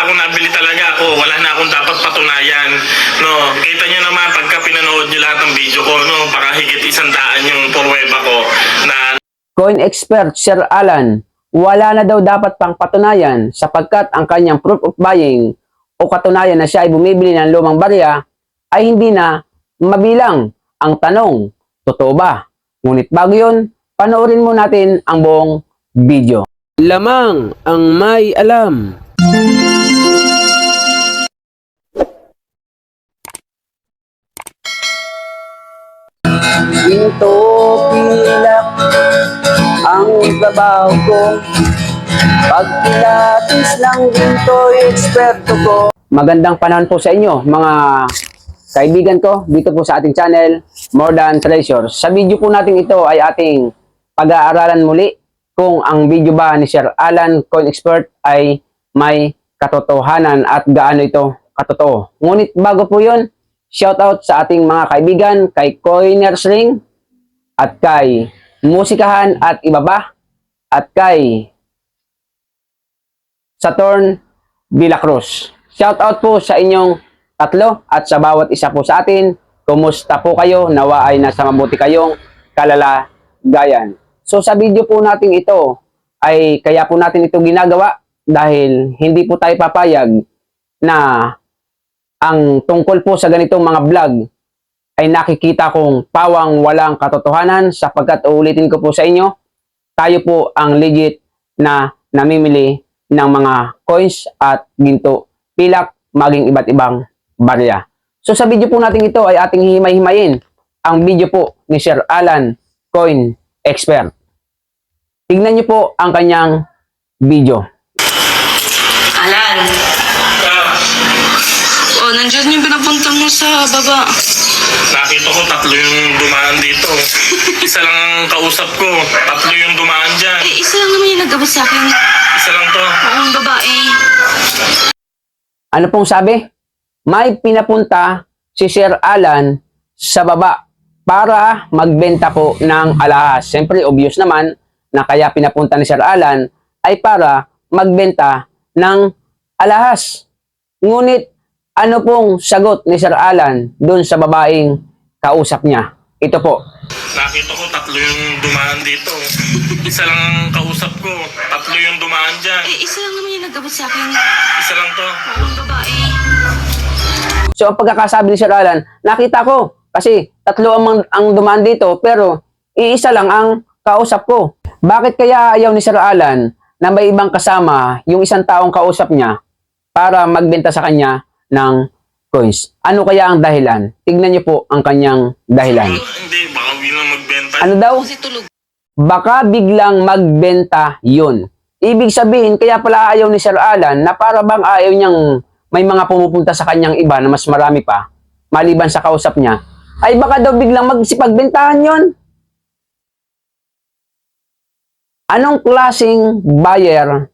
ako nabili talaga ako. Wala na akong dapat patunayan. No, kita nyo naman pagka pinanood nyo lahat ng video ko, no, baka higit 100 yung pruweba ko na Coin expert Sir Alan, wala na daw dapat pang patunayan sapagkat ang kanyang proof of buying o katunayan na siya ay bumibili ng lumang barya ay hindi na mabilang. Ang tanong, totoo ba? Ngunit bago yun, panoorin mo natin ang buong video. Lamang ang may alam. Ginto pilak ang trabaho ko, pagpilatis ng ginto eksperto ko. Magandang panahon po sa inyo mga kaibigan ko dito po sa ating channel More Than Treasures. Sa video po natin ito ay ating pag-aaralan muli kung ang video ba ni Sir Alan Coin Expert ay may katotohanan at gaano ito katotoo. Ngunit bago po yun, shoutout sa ating mga kaibigan kay Coiners Ring at kay Musikahan at iba ba at kay Saturn Vilacruz. Shoutout po sa inyong tatlo at sa bawat isa po sa atin. Kumusta po kayo? Nawa ay nasa mabuti kayong kalalagayan. So sa video po natin ito ay kaya po natin ito ginagawa dahil hindi po tayo papayag na ang tungkol po sa ganitong mga vlog ay nakikita kong pawang walang katotohanan sapagkat uulitin ko po sa inyo, tayo po ang legit na namimili ng mga coins at ginto, pilak, maging iba't ibang barya. So sa video po natin ito ay ating himay-himayin ang video po ni Sir Alan Coin Expert. Tingnan niyo po ang kanyang video. Alan. Oh, nandiyan yung pinapunta mo sa baba. nakita ko 3 yung dumaan dito. Isa lang ang kausap ko, 3 yung dumaan dyan. Eh, isa lang naman yung nagabot sa akin. Isa lang to. Oo, ang babae. Ano pong sabi? May pinapunta si Sir Alan sa baba para magbenta po ng alahas. Siyempre, obvious naman na kaya pinapunta ni Sir Alan ay para magbenta ng alahas. Ngunit, ano pong sagot ni Sir Alan doon sa babaeng kausap niya? Ito po. Nakita ko 3 yung dumaan dito. Isa lang ang kausap ko, 3 yung dumaan dyan. Eh, isa lang naman yung nagabot sa akin. Isa lang to. Oo, ang babae. So, ang pagkakasabi ni Sir Alan, nakita ko kasi 3 ang dumaan dito pero iisa lang ang kausap ko. Bakit kaya ayaw ni Sir Alan na may ibang kasama yung isang taong kausap niya para magbenta sa kanya ng coins? Ano kaya ang dahilan? Tignan niyo po ang kanyang dahilan. Hindi, baka bilang magbenta. Ano daw? Kasi tulog. Baka biglang magbenta yun. Ibig sabihin, kaya pala ayaw ni Sir Alan na para bang ayaw niyang may mga pumupunta sa kanyang iba na mas marami pa, maliban sa kausap niya, ay baka daw biglang magsipagbentahan yun. Anong klaseng buyer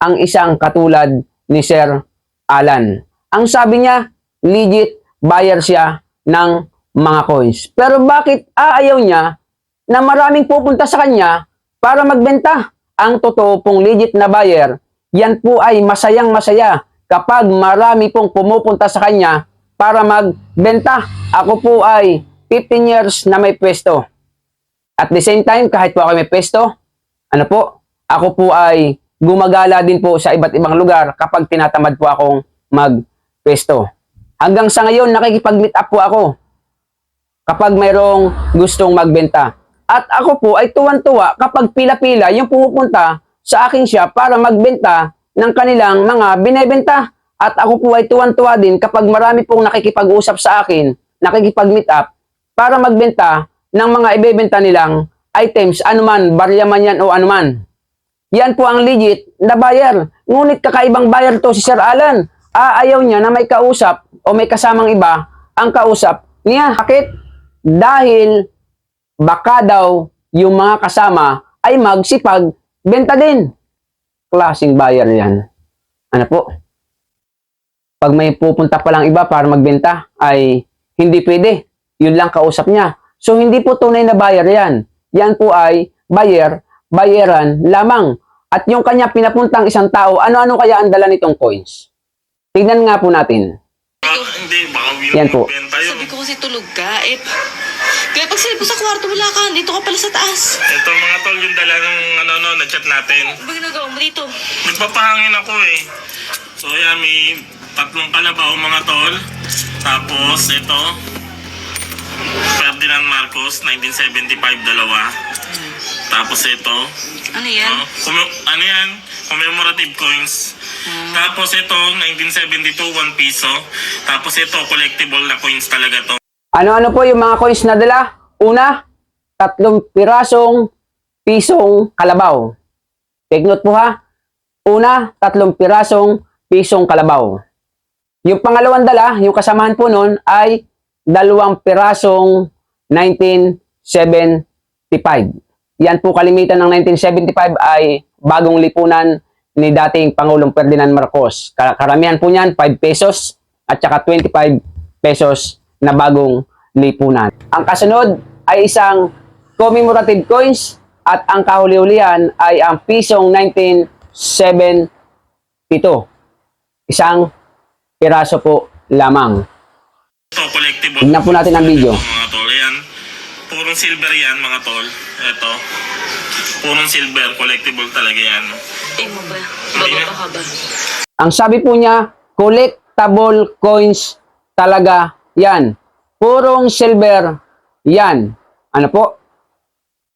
ang isang katulad ni Sir Alan? Ang sabi niya, legit buyer siya ng mga coins. Pero bakit ayaw niya na maraming pupunta sa kanya para magbenta? Ang totoo pong legit na buyer, yan po ay masayang masaya kapag marami pong pumupunta sa kanya para magbenta. Ako po ay 15 years na may pwesto. At the same time, kahit po ako may pwesto, ano po, ako po ay gumagala din po sa iba't ibang lugar kapag tinatamad po akong magpwesto. Hanggang sa ngayon, nakikipag-meet up po ako kapag mayroong gustong magbenta. At ako po ay tuwan-tuwa kapag pila-pila yung pumupunta sa aking shop para magbenta ng kanilang mga binebenta. At ako po ay tuwan-tuwa din kapag marami pong nakikipag-usap sa akin, nakikipag-meet up para magbenta ng mga ibebenta nilang items, anuman, barya man yan o anuman. Yan po ang legit na buyer. Ngunit kakaibang buyer to si Sir Alan. Ayaw niya na may kausap o may kasamang iba ang kausap niya. Bakit? Dahil baka daw yung mga kasama ay magsipag-benta din. Klaseng buyer yan. Ano po? Pag may pupunta pa lang iba para magbenta ay hindi pwede. Yun lang kausap niya. So hindi po tunay na buyer yan. Yan po ay bayeran lamang. At yung kanya pinapuntang isang tao, ano-ano kaya ang dala nitong coins? Tingnan nga po natin. Hindi, baka Yan po. binibenta yun. Sabi ko kasi tulog ka. Kaya pag silip ko sa kwarto, wala ka. Dito ka pala sa taas. Ito mga tol, yung dala ng na-chat natin. Ano ba ginagawa mo dito? Nagpapahangin ako eh. So yan, may 3 kalabaw mga tol. Tapos ito, Ferdinand Marcos, 1975, dalawa. Tapos ito, Ano yan? ano yan? Commemorative coins. Tapos ito, 1972, 1 piso. Tapos ito, collectible na coins talaga to. Ano-ano po yung mga coins na dala? Una, 3 pirasong pisong kalabaw. Take note po ha. Una, 3 pirasong pisong kalabaw. Yung pangalawang dala, yung kasamahan po nun ay 2 pirasong 1975. Yan po kalimitan ng 1975 ay bagong lipunan ni dating Pangulong Ferdinand Marcos. Karamihan po niyan 5 pesos at saka 25 pesos na bagong lipunan. Ang kasunod ay isang commemorative coins at ang kahuli-hulihan ay ang pisong 1972. Isang piraso po lamang. Ito, collectible. Tignan po natin ang video. Mga tol, ayan. Purong silver yan mga tol. Ito. Purong silver, collectible talaga yan. Mo ba? Hindi na. Bababa ka ba? Ang sabi po niya, collectible coins talaga yan. Purong silver yan. Ano po?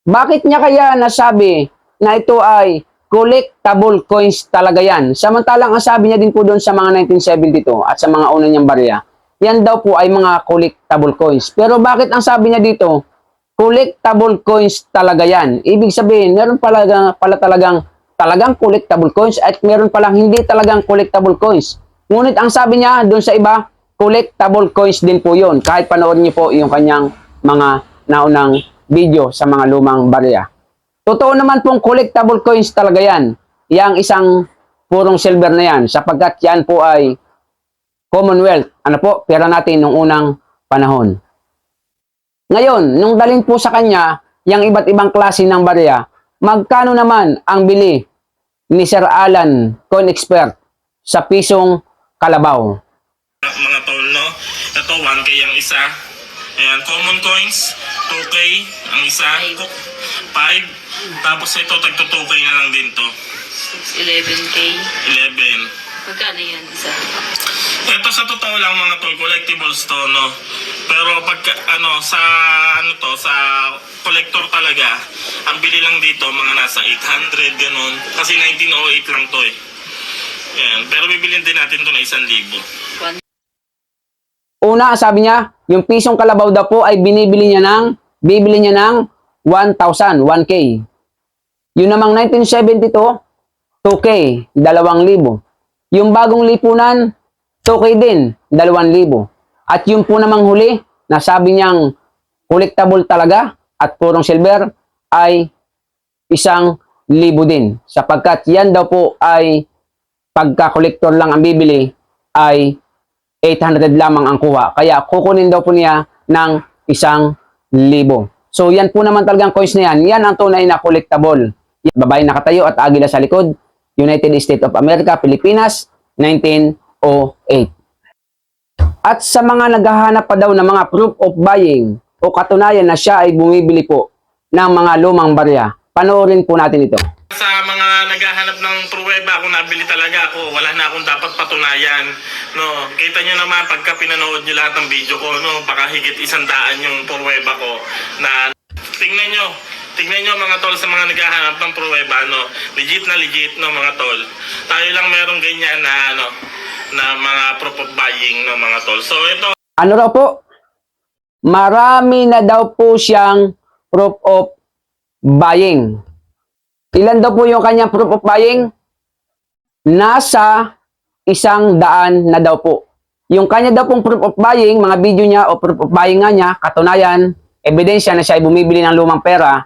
Bakit niya kaya nasabi na ito ay collectible coins talaga yan? Samantalang ang sabi niya din po doon sa mga 1972 at sa mga una niyang barya, yan daw po ay mga collectible coins. Pero bakit ang sabi niya dito, collectible coins talaga yan? Ibig sabihin, meron pala talagang collectible coins at meron palang hindi talagang collectible coins. Ngunit ang sabi niya doon sa iba, collectible coins din po yun. Kahit panoorin niyo po yung kanyang mga naunang video sa mga lumang barya. Totoo naman pong collectible coins talaga yan. Yang isang purong silver na yan sapagkat yan po ay Commonwealth. Ano po? Pera natin nung unang panahon. Ngayon, nung dalhin po sa kanya yung iba't ibang klase ng barya, magkano naman ang bili ni Sir Alan, coin expert, sa pisong kalabaw? Mga tol, no? Ito, 1K ang isa. Ayan, common coins, 2K ang isa. 5. Tapos ito, tagto 2K na lang din to. 11K. 11. Magkano yan isa? Ito sa totoo lang mga tol, collectibles to, no? Pero pag sa collector talaga, ang bili lang dito mga nasa 800 ganun. Kasi 1908 lang to eh. Yan. Pero bibilin din natin to na 1,000. Una, sabi niya, yung pisong kalabaw daw po ay bibili niya ng 1,000, 1K. Yung namang 1972, 2K, 2,000. Yung bagong lipunan, 2K din, 2,000. At yung po namang huli, na sabi niyang collectible talaga at purong silver, ay 1,000 din. Sapagkat yan daw po ay pagka-collector lang ang bibili, ay 800 lamang ang kuha. Kaya kukunin daw po niya ng 1,000. So yan po naman talagang coins na yan. Yan ang tunay na collectible. Babae nakatayo at agila sa likod. United States of America, Pilipinas, 1908. At sa mga naghahanap pa daw ng mga proof of buying o katunayan na siya ay bumibili po ng mga lumang barya, panoorin po natin ito. Sa mga naghahanap ng pruweba kung nabili talaga ako, wala na akong dapat patunayan. No, kita nyo naman pagka pinanood nyo lahat ng video ko, no, baka higit 100 yung pruweba ko na tingnan nyo mga tol sa mga naghahanap ng pruweba, no, legit na legit, no mga tol. Tayo lang merong ganyan na na mga proof of buying, no mga tol. So ito, Ano raw po? Marami na daw po siyang proof of buying. Ilan daw po yung kanyang proof of buying? Nasa 100 na daw po. Yung kanya daw pong proof of buying, mga video niya o proof of buying nga niya, katunayan, ebidensya na siya ay bumibili ng lumang pera,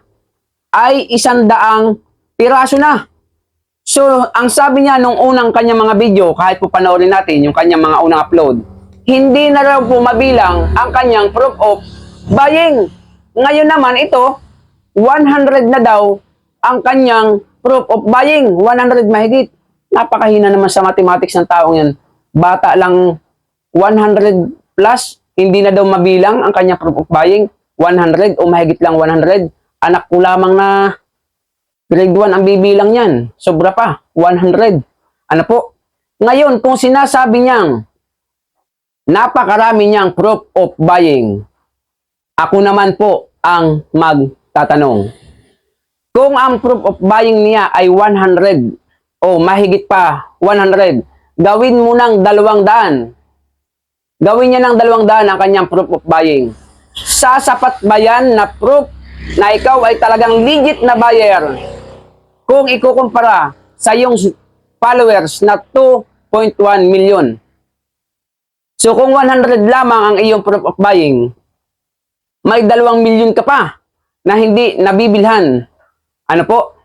ay 100 piraso na. So, ang sabi niya nung unang kanyang mga video, kahit po panoorin natin yung kanyang mga unang upload, hindi na raw po mabilang ang kanyang proof of buying. Ngayon naman ito, 100 na daw ang kanyang proof of buying. 100 mahigit. Napakahina naman sa mathematics ng taong yan, bata lang 100 plus, hindi na daw mabilang ang kanyang proof of buying, 100 o mahigit lang 100. Anak ko lamang na grade 1 ang bibilang niyan. Sobra pa, 100. Ano po? Ngayon, kung sinasabi niyang napakarami niyang proof of buying, ako naman po ang magtatanong. Kung ang proof of buying niya ay 100 o mahigit pa 100, gawin mo ng 200. Gawin niya ng 200 ang kanyang proof of buying. Sasapat ba yan na proof na ikaw ay talagang legit na buyer kung ikukumpara sa iyong followers na 2.1 million? So kung 100 lamang ang iyong proof of buying, may 2 million ka pa na hindi nabibilhan. Ano po?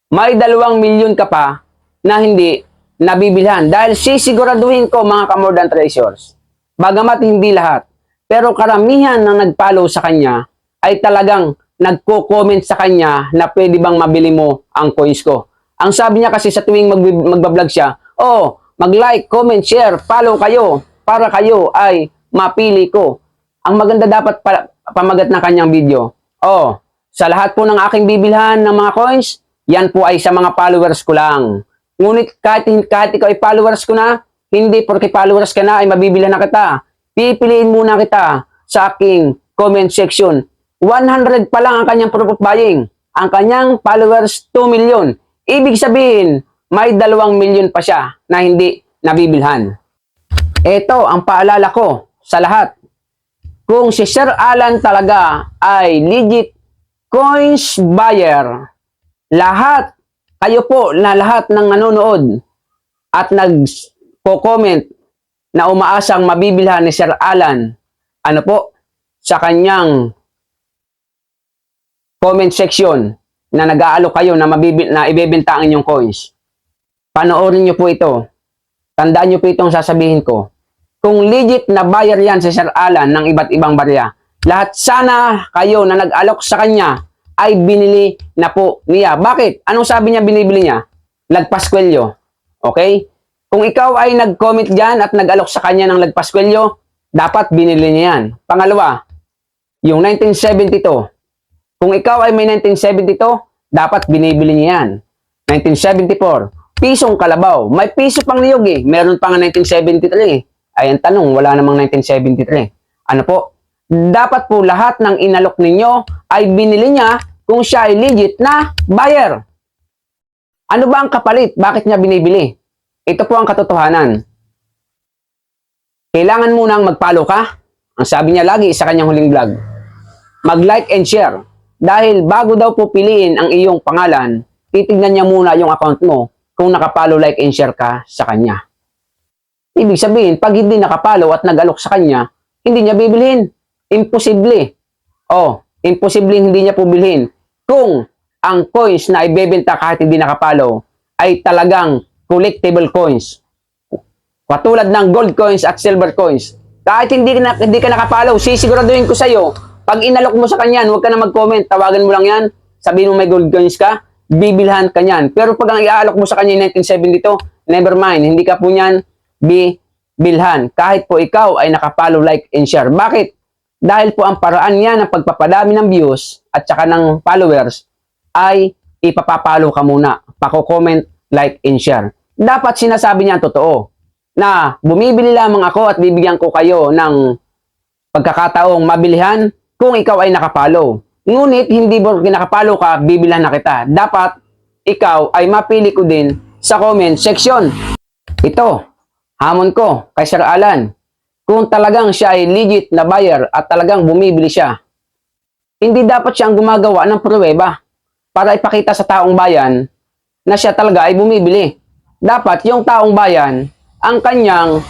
May 2 million ka pa na hindi nabibilhan. Dahil sisiguraduhin ko mga ka-more than treasures, bagamat hindi lahat, pero karamihan na nag-follow sa kanya ay talagang nagko-comment sa kanya na pwede bang mabili mo ang coins ko. Ang sabi niya kasi sa tuwing magbablog siya, oh, mag-like, comment, share, follow kayo para kayo ay mapili ko. Ang maganda dapat pamagat ng kanyang video, oh, sa lahat po ng aking bibilhan ng mga coins, yan po ay sa mga followers ko lang. Ngunit kahit ikaw ay followers ko na, hindi porque followers ka na ay mabibilhan na kita. Pipiliin muna kita sa aking comment section. 100 pa lang ang kanyang proof of buying. Ang kanyang followers, 2 million. Ibig sabihin, may 2 million pa siya na hindi nabibilhan. Ito ang paalala ko sa lahat. Kung si Sir Alan talaga ay legit coins buyer, kayo po na lahat ng nanonood at nag-comment na umaasang mabibilhan ni Sir Alan, ano po, sa kanyang comment section na nag-aalok kayo na ibebenta ang inyong coins. Panoorin nyo po ito. Tandaan nyo po itong sasabihin ko. Kung legit na buyer yan si Sir Alan ng iba't ibang barya, lahat sana kayo na nag-alok sa kanya ay binili na po niya. Bakit? Anong sabi niya binibili niya? Lagpaskwelyo. Okay? Kung ikaw ay nag-comment dyan at nag-alok sa kanya ng lagpaskwelyo, dapat binili niya yan. Pangalawa, yung 1972. Kung ikaw ay may 1972, dapat binibili niya yan. 1974, pisong kalabaw. May piso pang niyog eh. Meron pa nga 1973. Ay, ang tanong, wala namang 1973. Ano po? Dapat po lahat ng inalok ninyo ay binili niya kung siya ay legit na buyer. Ano ba ang kapalit? Bakit niya binibili? Ito po ang katotohanan. Kailangan munang mag-follow ka. Ang sabi niya lagi sa kanyang huling vlog. Mag-like and share. Dahil bago daw po piliin ang iyong pangalan, titignan niya muna yung account mo kung nakapalo, like, and share ka sa kanya. Ibig sabihin, pag hindi nakapalo at nag-alok sa kanya, hindi niya bibilhin. Imposible. Imposible hindi niya po bilhin. Kung ang coins na ibebenta kahit hindi nakapalo ay talagang collectible coins. Katulad ng gold coins at silver coins. Kahit hindi ka nakapalo, sisiguraduhin ko sa iyo, pag inalok mo sa kanya, huwag ka na mag-comment, tawagan mo lang yan, sabihin mo may gold coins ka, bibilhan ka niyan. Pero pag ang iaalok mo sa kanya 1972, never mind, hindi ka po niyan bibilhan. Kahit po ikaw ay nakapalo, like, and share. Bakit? Dahil po ang paraan niya ng pagpapadami ng views at saka ng followers ay ipapapalo ka muna. Pako-comment, like, and share. Dapat sinasabi niya ang totoo na bumibili lamang ako at bibigyan ko kayo ng pagkakataong mabilihan kung ikaw ay nakapalo. Ngunit hindi mo nakapalo ka, bibilhan na kita. Dapat ikaw ay mapili ko din sa comment section. Ito, hamon ko kay Sir Alan. Kung talagang siya ay legit na buyer at talagang bumibili siya, hindi dapat siyang gumagawa ng pruweba para ipakita sa taong bayan na siya talaga ay bumibili. Dapat yung taong bayan ang kanyang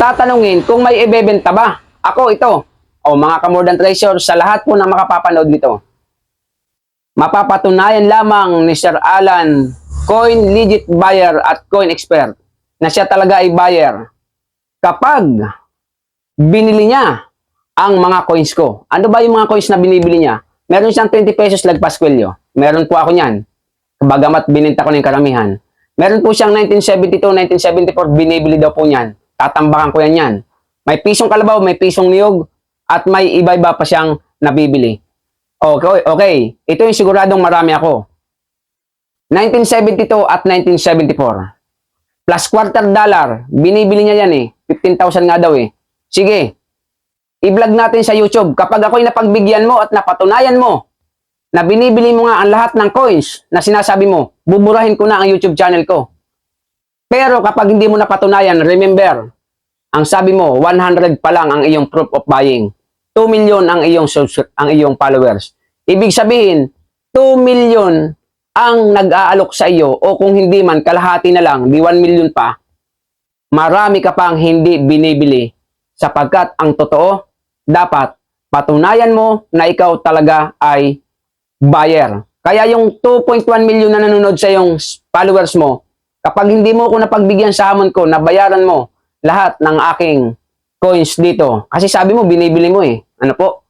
tatanungin kung may ibebenta ba. Ako ito, mga ka-more than treasures, sa lahat po na makapapanood nito, mapapatunayan lamang ni Sir Alan, coin legit buyer at coin expert, na siya talaga ay buyer kapag binili niya ang mga coins ko. Ano ba yung mga coins na binibili niya? Meron siyang 20 pesos lagpaskwelyo. Meron po ako niyan. Bagamat bininta ko na yung karamihan. Meron po siyang 1972, 1974, binibili daw po niyan. tatambakan ko yan. May pisong kalabaw, may pisong niyog, at may iba-iba pa siyang nabibili. Okay. Ito yung siguradong marami ako. 1972 at 1974. Plus quarter dollar. Binibili niya yan eh. 15,000 nga daw eh. Sige. I-vlog natin sa YouTube. Kapag ako'y napagbigyan mo at napatunayan mo na binibili mo nga ang lahat ng coins na sinasabi mo, buburahin ko na ang YouTube channel ko. Pero kapag hindi mo napatunayan, remember, ang sabi mo, 100 pa lang ang iyong proof of buying. 2 million ang iyong followers. Ibig sabihin, 2 million ang nag-aalok sa iyo o kung hindi man kalahati na lang, di 1 million pa, marami ka pang hindi binibili sapagkat ang totoo, dapat patunayan mo na ikaw talaga ay buyer. Kaya yung 2.1 million na nanonood sa iyong followers mo, kapag hindi mo ko napagbigyan sa hamon ko na bayaran mo lahat ng aking coins dito, kasi sabi mo binibili mo eh, ano po?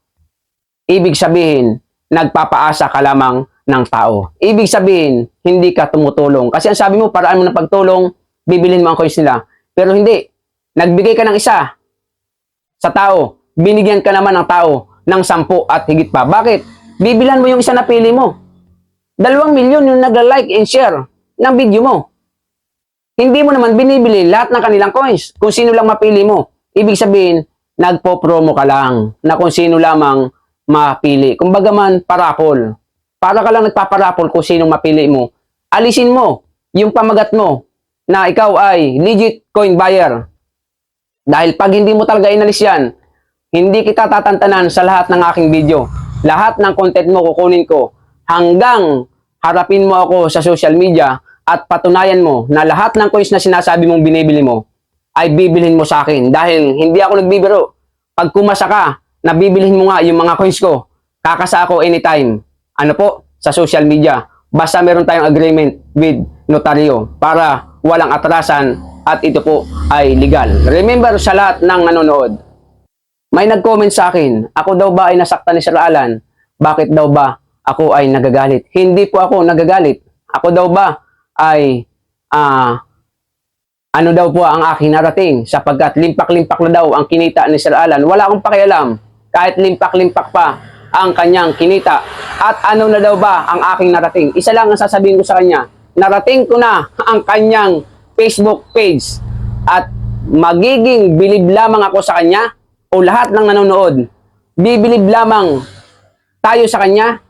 Ibig sabihin, nagpapaasa ka lamang ng tao. Ibig sabihin, hindi ka tumutulong. Kasi ang sabi mo, paraan mo ng pagtulong, bibilhin mo ang coins nila. Pero hindi. Nagbigay ka ng isa sa tao, binigyan ka naman ng tao ng 10 at higit pa. Bakit? Bibilan mo yung isa na pili mo. 2 milyon yung nagla-like and share ng video mo. Hindi mo naman binibili lahat ng kanilang coins. Kung sino lang mapili mo. Ibig sabihin, nagpo-promo ka lang na kung sino lamang mapili. Kumbaga man, parapol. Para ka lang nagpaparapol kung sino mapili mo. Alisin mo yung pamagat mo na ikaw ay legit coin buyer. Dahil pag hindi mo talaga inalis yan, hindi kita tatantanan sa lahat ng aking video. Lahat ng content mo kukunin ko hanggang harapin mo ako sa social media at patunayan mo na lahat ng coins na sinasabi mong binibili mo ay bibilhin mo sa akin. Dahil hindi ako nagbibiro. Pag kumasa ka, na bibilhin mo nga yung mga coins ko, kakasa ako anytime. Ano po? Sa social media. Basta meron tayong agreement with notaryo para walang atrasan at ito po ay legal. Remember sa lahat ng nanonood, may nag-comment sa akin, ako daw ba ay nasaktan ni Sir Alan? Bakit daw ba ako ay nagagalit? Hindi po ako nagagalit. Ako daw ba ay ano daw po ang aking narating sapagkat limpak-limpak na daw ang kinita ni Sir Alan. Wala akong pakialam kahit limpak-limpak pa ang kanyang kinita. At ano na daw ba ang aking narating? Isa lang ang sasabihin ko sa kanya. Narating ko na ang kanyang Facebook page at magiging bilib lamang ako sa kanya o lahat ng nanonood. Bibilib lamang tayo sa kanya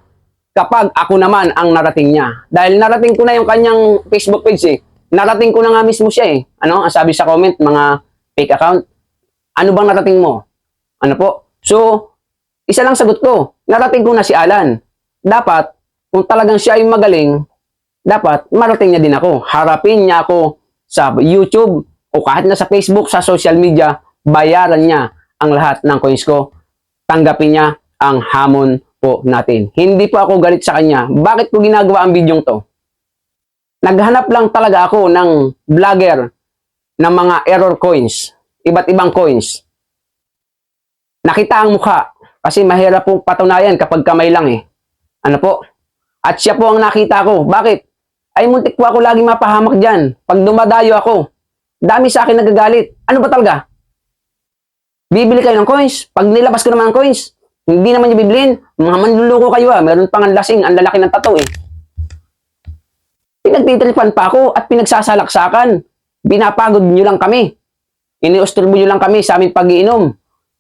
kapag ako naman ang narating niya. Dahil narating ko na yung kanyang Facebook page eh. Narating ko na nga mismo siya eh. Ano? Ang sabi sa comment, mga fake account. Ano bang narating mo? Ano po? So, isa lang sagot ko. Narating ko na si Alan. Dapat, kung talagang siya ay magaling, dapat marating niya din ako. Harapin niya ako sa YouTube o kahit na sa Facebook, sa social media, bayaran niya ang lahat ng coins ko. Tanggapin niya ang hamon po natin. Hindi po ako galit sa kanya. Bakit ko ginagawa ang bidyong to? Naghanap lang talaga ako ng vlogger ng mga error coins. Iba't ibang coins. Nakita ang mukha. Kasi mahirap pong patunayan kapag kamay lang eh. Ano po? At siya po ang nakita ko. Bakit? Ay muntik po ako lagi mapahamak dyan. Pag dumadayo ako, dami sa akin nagagalit. Ano ba talaga? Bibili kayo ng coins. Pag nilabas ko naman ng coins, hindi naman niyo bibilin. Mga manluloko kayo ah. Meron pang lasing. Ang lalaki ng tattoo eh. Pinagtitripan pa ako at pinagsasalaksakan. Binapagod nyo lang kami. Iniusturbo nyo lang kami sa aming pag-iinom.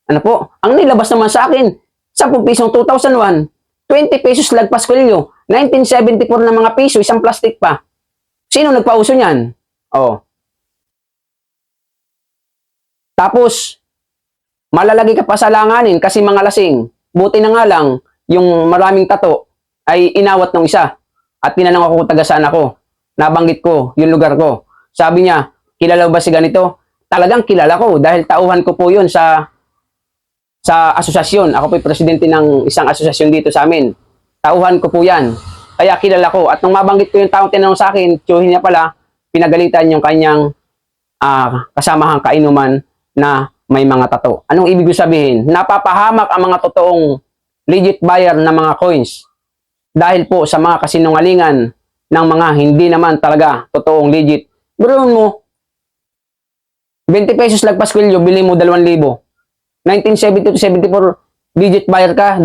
Ano po? Ang nilabas naman sa akin, 10 pisong 2001, 20 pesos lagpas kulyo, 1974 na mga piso, isang plastic pa. Sino nagpauso niyan? Oh. Tapos, malalagay ka pa sa langanin kasi mga lasing. Buti na nga lang, yung maraming tato ay inawat ng isa. At tinanong ako kung taga saan ako. Nabanggit ko yung lugar ko. Sabi niya, kilala ba si ganito? Talagang kilala ko dahil tauhan ko po yun sa asosasyon. Ako po presidente ng isang asosasyon dito sa amin. Tauhan ko po yan. Kaya kilala ko. At nung mabanggit ko yung taong tinanong sa akin, tiyuhin niya pala, pinagalitan yung kanyang kasamahang kainuman na may mga tato. Anong ibig sabihin? Napapahamak ang mga totoong legit buyer ng mga coins. Dahil po sa mga kasinungalingan ng mga hindi naman talaga totoong legit. Pero mo, 20 pesos lagpas kwelyo, bili mo 2,000. 1970 to 74 digit buyer ka, 2,000.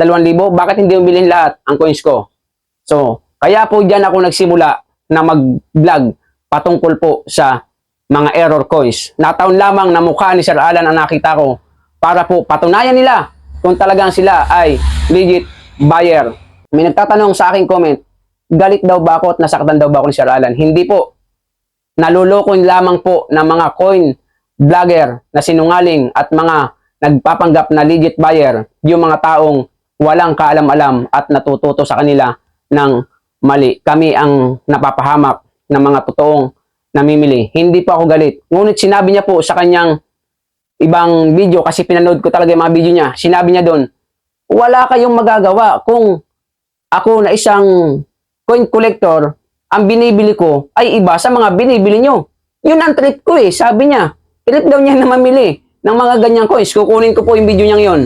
Bakit hindi mo bilhin lahat ang coins ko? So, kaya po dyan ako nagsimula na mag-vlog patungkol po sa mga error coins. Nataon lamang na mukha ni Sir Alan ang nakita ko para po patunayan nila kung talagang sila ay legit buyer. May nagtatanong sa aking comment, galit daw ba ako at nasaktan daw ba ako ni Sir Alan? Hindi po. Naluloko lamang po ng mga coin vlogger na sinungaling at mga nagpapanggap na legit buyer, yung mga taong walang kaalam-alam at natututo sa kanila ng mali. Kami ang napapahamak ng mga totoong namimili. Hindi po ako galit. Ngunit sinabi niya po sa kanyang ibang video, kasi pinanood ko talaga yung mga video niya, sinabi niya doon, wala kayong magagawa kung ako na isang coin collector, ang binibili ko ay iba sa mga binibili nyo. Yun ang trip ko eh, sabi niya. Trip daw niya na mamili ng mga ganyang coins. Kukunin ko po yung video niyang yon.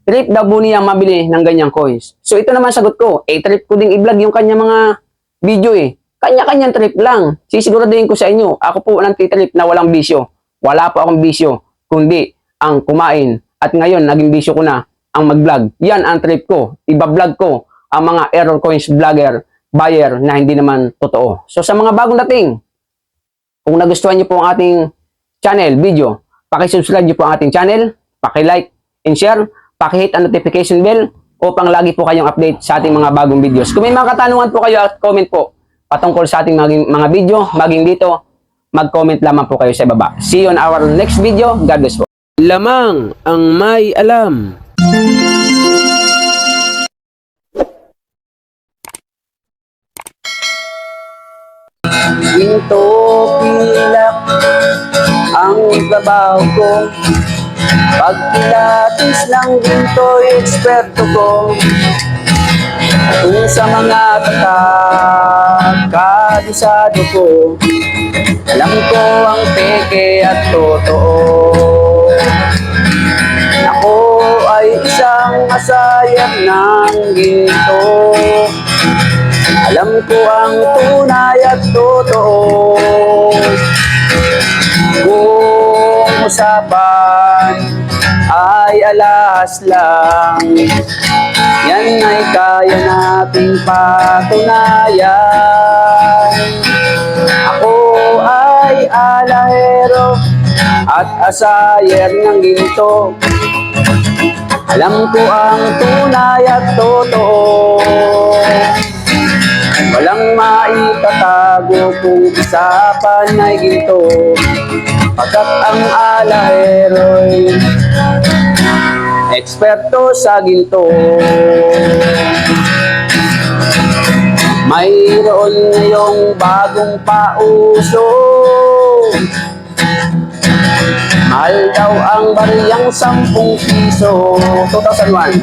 Trip daw po niya mabili ng ganyang coins. So ito naman sagot ko, trip ko ding i-vlog yung kanya mga video eh. Kanya-kanyang trip lang. Sisiguraduhin ko sa inyo, ako po nagtitrip na walang bisyo. Wala po akong bisyo, kundi ang kumain. At ngayon, naging bisyo ko na ang mag-vlog. Yan ang trip ko. Iba-vlog ko ang mga error coins vlogger, buyer na hindi naman totoo. So sa mga bagong dating, kung nagustuhan niyo po ang ating channel, video, paki-subscribe niyo po ang ating channel, paki-like and share, paki-hit ang notification bell upang lagi po kayong update sa ating mga bagong videos. Kung may mga katanungan po kayo at comment po patungkol sa ating mga video, maging dito, mag-comment lamang po kayo sa baba. See you on our next video. God bless po. Lamang ang may alam. Ginto pilak ang trabaho ko, pagpilatis ng ginto eksperto ko. Kung sa mga kabisado ko, alam ko ang peke at totoo. Ako ay isang asayang ng ginto, alam ko ang tunay at totoo. Kung usapan ay alas lang, yan ay kaya nating patunayan. Ako ay alahero at asayer ng ginto, alam ko ang tunay at totoo. Walang maitatago kung usapan ay ginto, pagkat ang alahero'y eksperto sa ginto. Mayroon ngayong bagong pauso, mahal daw ang bariyang 10 piso. 2001.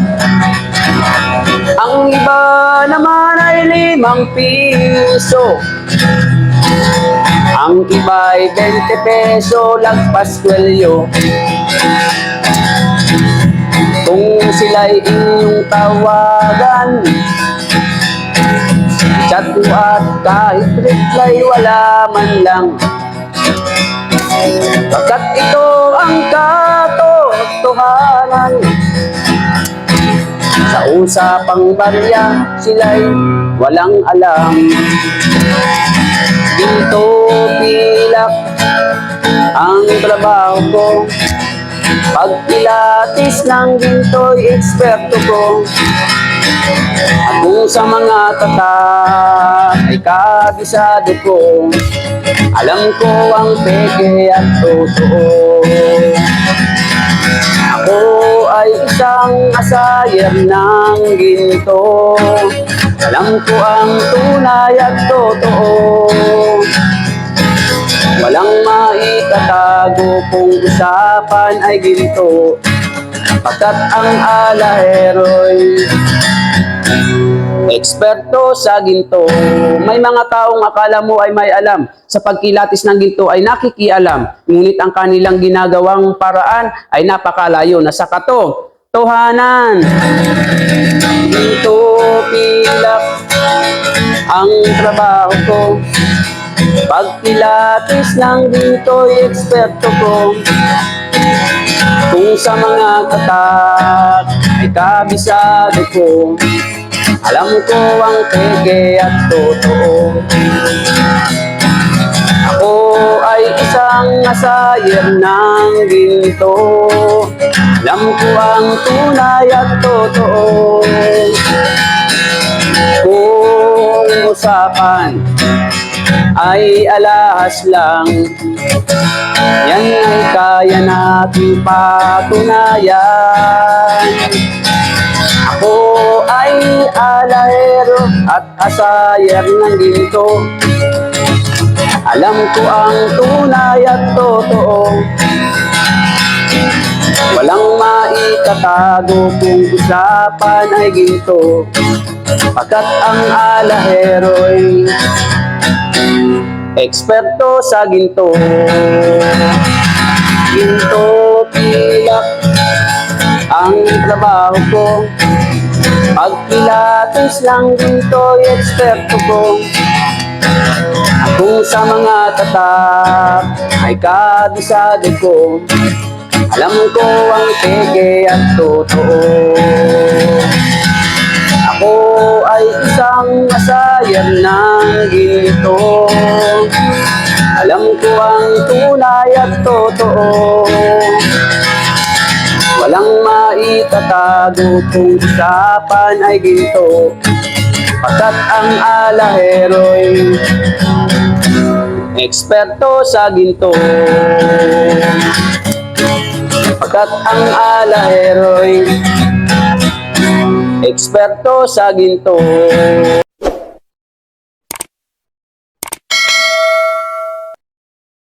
Ang iba naman ay 5 piso. Ang iba ay 20 peso, lagpas kwelyo. Kung sila'y inyong tawagan, chat mo at kahit reply wala man lang, pagkat ito ang katotohanan. Sa usapang barya, sila'y walang alam. Ginto pilak ang trabaho ko, pagpilatis ng ginto'y eksperto ko. At kung sa mga ay kabisado ko, alam ko ang peke at totoo. Ako ay isang asayer ng ginto, alam ko ang tunay at totoo. Walang maitatago kung usapan ay ginto, pagkat ang alahero'y eksperto sa ginto. May mga taong akala mo ay may alam sa pagkilatis ng ginto ay nakikialam, ngunit ang kanilang ginagawang paraan ay napakalayo na sa katotohanan. Ginto pilak ang trabaho ko, Pag pilates ng ginto'y eksperto ko. Kung sa mga katak ay kabisado ko, alam ko ang peke at totoo. Ako ay isang asayer ng ginto, alam ko ang tunay at totoo. Kung usapan ay alahas lang, yan ay kaya nating patunayan. Ako ay alahero at asayer ng ginto, alam ko ang tunay at totoo. Walang maitatago kung usapan ay ginto, pagkat ang alahero'y eksperto sa ginto. Ginto pilak ang trabaho ko, pag pilates lang ginto'y eksperto ko. Kung sa mga tatak ay kabisado ko, alam ko ang peke at totoo. Ako ay isang asayer ng ginto, alam ko ang tunay at totoo. Walang maitatago kung usapan ay ginto, pagkat ang alahero'y eksperto sa ginto. Pagkat ang alahero'y eksperto sa ginto.